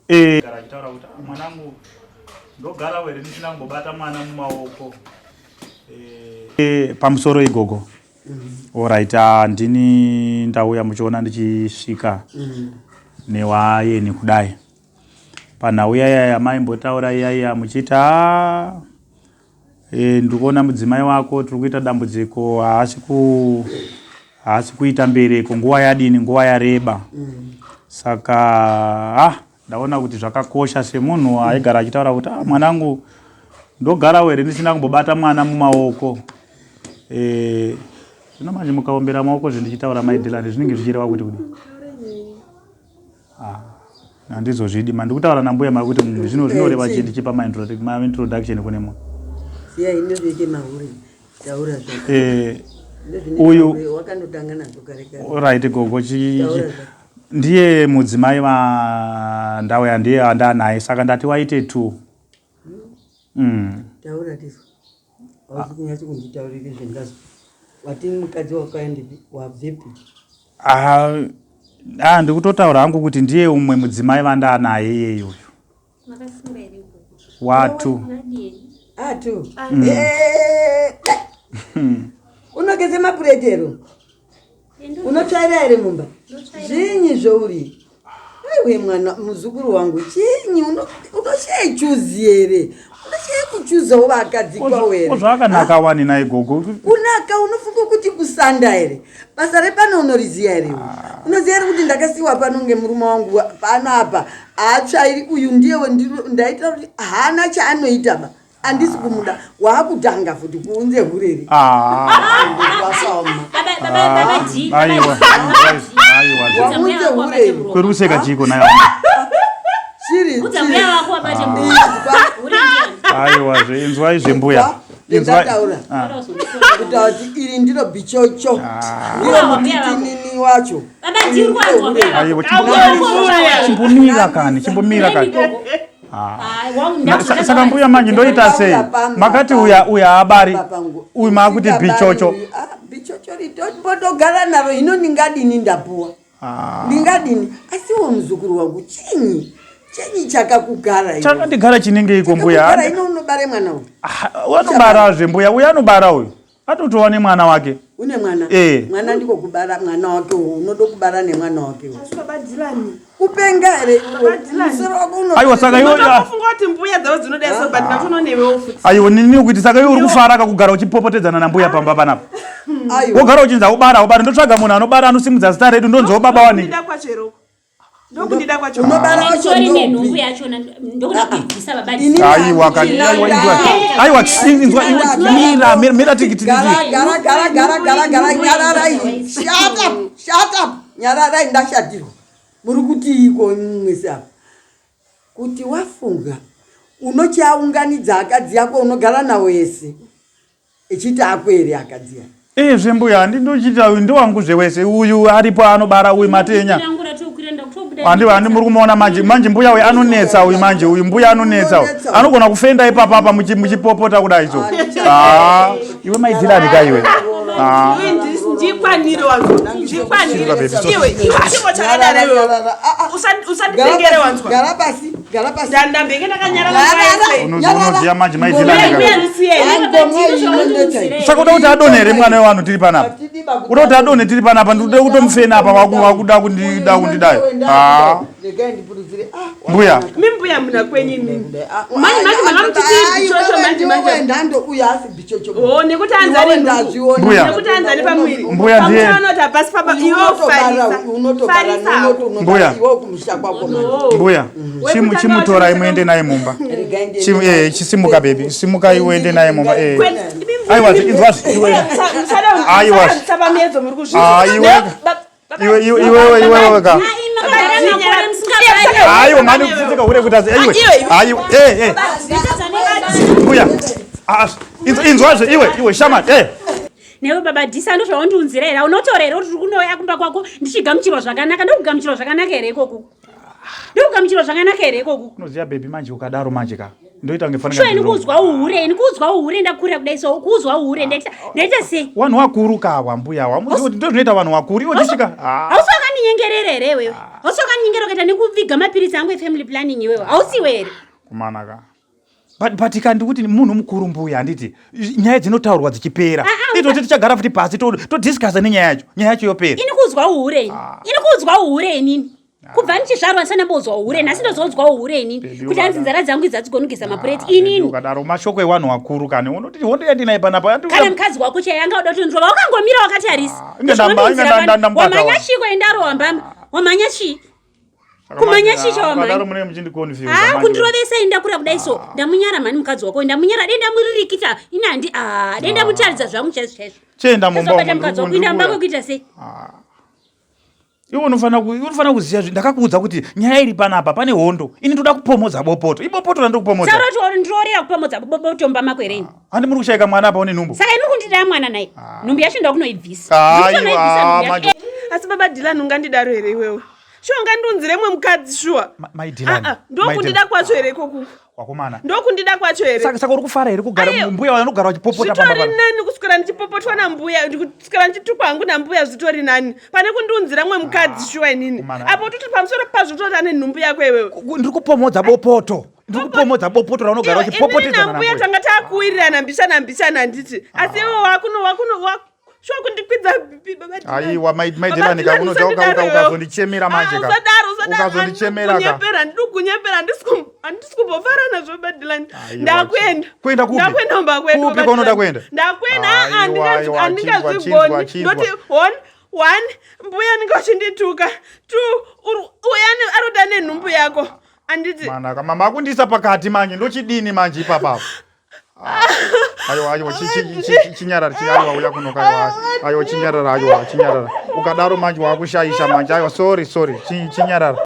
Kutaura kuti mwanangu ndogara were ndisina kumbobata mwana mumaoko. Pamusoro igogo. Alright, ndini ndauya muchiona ndichisvika newayeni kudai. Panhau yaya maimbotaura iyaya muchita ndikuona mudzimai wako tiri kuita dambudziko haasi kuita mbereko nguva yadini nguva yareba. Saka ndaona kuti zvakakosha semunhu aigara achitaura kuti mwanangu ndogara were ndisina kumbobata mwana mumaoko. Zvino manje mukaombera maoko zvindichitaura maidhilani zvinenge zvichireva kuti kudi. Handizozvidi mandikutaura nambuya makuti munhu zvino zvinoreva chii ndichipa ma-introduction kune munhu. Uyu right gogo ndiye mudzimai ndauya ndiye andanaye saka ndati waite tu. Taura tiso. Kunyatso kunditaurire zvengazo. Wati mukadzi wakaendedi wabvepi? Ndikutotaura hangu kuti ndiye umwe mudzimai vandanaye iyeyo. Makasimba ere gogo? Watu. Atu. Unogeze mapuretero? Unotsvaira ere mumba? Zvinyi zvouri? Aiwe mwana muzukuru wangu chinyi unoshaichuzi ere? Kuchuzawo vakadzi kwawere. Zvakanaka wani naye gogo. Kunaka unofunga kuti kusanda ere? Basa repano unoriziya ere? Unoziya ere kuti ndakasiwa pano ngemurume wangu pano apa aatsvairi uyu ndiyewo ndaita kuti hana chaanoita ba. Andisi kumuda waakutanga futi kuunze hureri. Aiwa. Waunze hureri. Kweruseka chiko nayo. Shiri. Utambuya wako abate mbuya. Aiwa zvenzwa izvembuya. Ndataura. Kuti iri ndiro bichocho. Ndiyo mutitini wacho. Baba ndiri kwanzwa. Aiwa chimbomira kani. Saka mbuya manje ndoita sei? Makati uya abari. Uyu makuti bichocho. Bichocho ritotogara naro hino ningadini ndapuwa. Ndingadini asiwo muzukuru wangu chinyi. Chenyi chakakugara iwe. Chakandigara chinenge iko mbuya. Chakakugara ino unobare mwana uyu. Wanobara zvembuya. Uyu anobara uyu. Atotowa nemwana wake. Une mwana? Mwana ndiko kubara mwana wake uyu. Unodo kubara nemwana wake uyu. Asibabadzilani. Kupenga ere. Musoro wako uno. Aiwa saka iwe. Unofunga kuti mbuya dzawo dzinodesa but ndakuno newewo futi. Aiwa nini kuti saka iwe uri kufara kakugara uchipopotedzana nambuya pamba panapa. Aiwa. Wogara uchinza ubara ndotsvaga munhu anobara anosimudza zita redu ndonzo baba wani. Ndida kwachero. Ndokundida kwacho. Unobara wacho tori nenhumbu yacho ndokuda kuibvisa baba. Aiwa kani aiwa mira tikiti. Gara nyararai. Shut up. Nyararai ndashatirwa. Muri kuti iko mwese kuti wafunga unochaunganidza akadzi yako unogara nawo yese echiti akwere akadzi yako. Zvembuya ndindochita uyu ndowangu zvewese uyu aripo anobara uyu matenya. Handi muri kumuona manje mbuya uyu anonetsa uyu manje uyu mbuya anonetsa anogona kufenda ipapa muchipopota kudai so. Iwe maidhilani kaiwe. Ndikwaniro wanzwa. Ndikwaniro. Iwe chiko chakadara iwe. Usandipengere wanzwa. Gara pasi. Ndambenge ndakanyarara kwaye. Unoziya manje maidhilani kaiwe. Saka kuti adonere mwana wanu tiri panapa. Kuti adone tiri panapa ndikude kutomufena apa wakuda kundidai. Mbuya. Mimbuya muna kwenye mimi. Manje makamutiti bichocho manje. Ndando uya asi bichocho. Nekuti anzani ndaziona. Nekuti anzani pamwiri. Mbuya ndiye. Unota basi papa iwo farisa. Mbuya. Iwo kumusha kwako. Mbuya. Chimutora imuende naye mumba. Chisimuka baby. Simuka iwende naye mumba. Aiwa iwe. Aiwa. Sabamiezo muri kuzvi. Iwe weka. Aiwa mani kufutika hure kutazi. Aiwa. Mbuya. Inzwazve iwe shama. Newe baba dhisa ndo zvaundiunzira era unotorera kuti kunoya kumba kwako ndichigamuchirwa zvakanaka ndokugamuchirwa zvakanaka ere ikoko. Ndokugamuchirwa zvakanaka ere ikoko. Unoziya baby manje ukadaro manje ka. Ndoita ngefanira. Sho inokuzwa uhure ndakura kudai so kuzwa uhure ndaita sei. Vanhu vakuru kawa mbuya wa. Muzi kuti ndozvinoita vanhu vakuru iwe ndisvika. Ausakani uninyengerera here iwewe? Hausokanyenyera ukaita nekuviga mapirisi angu efamily planning iwewe. Hausiwe here? Kumanaka. But kandi kuti munhu mukuru mbuya handiti nyaya dzinotaurwa dzichipera. Titoti tichagara futi pasi todiscussa nenyaya yacho. Nyaya yacho yopera. Ini kuzwa uhure. Ini kuzwa uhure inini. Kubva ndichizvarwa sanambozwa uhure nhasi ndozonzwa uhure inini. Kuti hanzi nzara dzangu idzadzigonogesa mapureti inini. Ukadaro mashoko evanhu vakuru kane unoti hondoenda naye panapa. Kana mukadzi wako chaiye anga uda kutondrova wakangomira wakatarisa. Wamanya chiko endarowa mbama. Wamanya chi? Kumanya chicha wamanya. Kadaro mune muchindikonfuse. Kundirovesa indakura kudai so. Ndamunyara mani mukadzi wako. Ndamunyara denda muririkita. Inandi denda mutaridza zvangu chaizvo. Chenda mumba mukadzi wako indambako kuita sei? Iwe unofana kuziya ndakakuudza kuti nyaya iri panapa pane hondo. Ini ndoda kupomodza bopoto. Ibopoto randokupomodza. Saroti ndorera kupomodza bopoto mbama kwereni. Handi muri kushayika mwana apa une nhumbu. Saka ino kundida mwana naye. Nhumbu yacho ndakunoibvisa. Asi baba Dylan ungandidaro here iwewe. Shonga ndunzire mwe mukadzi shuwa. My Dylan. Ndokundida kwacho here koku. Wakomana. Ndokundida kwacho here. Saka uri kufara here kugara mbuya vanogara vachipopota pamba. Zvitori nani kuswera ndichipopotwa nambuya ndikuswera nditukwa hangu nambuya zvitori nani. Pane kundunzira mwe mukadzi shuwa inini. Apo tuti pamusoro pazvo totane nhumbu yako iwewe. Ndiri kupomodza bopoto. Ndiri kupomodza bopoto raunogara vachipopotedza nambuya. Nambuya tanga takuwirirana mbishana handiti. Asi iwe wakuno Shwa kundikwidza baba Dylan. Aiwa my Dylan kakunoza ukazondichemera manje ka. Ukazondichemera ka. Kunyepera ndisikumbofara nazvo baba Dylan. Ndakwenda. Kwenda kupi? Ndakwenda mba kwenda. Kupi kwanoda kwenda? Ndakwenda andingazvigoni. Ndoti one mbuya ndingachindituka. Uyani aroda nenhumbu yako. Anditi. Manaka mama akundisa pakati manje ndochidini manje ipapa. Ayo chinyarara uya kunoka ayo chinyarara ukadaro manje wakushayisha manje ayo sorry chinyarara.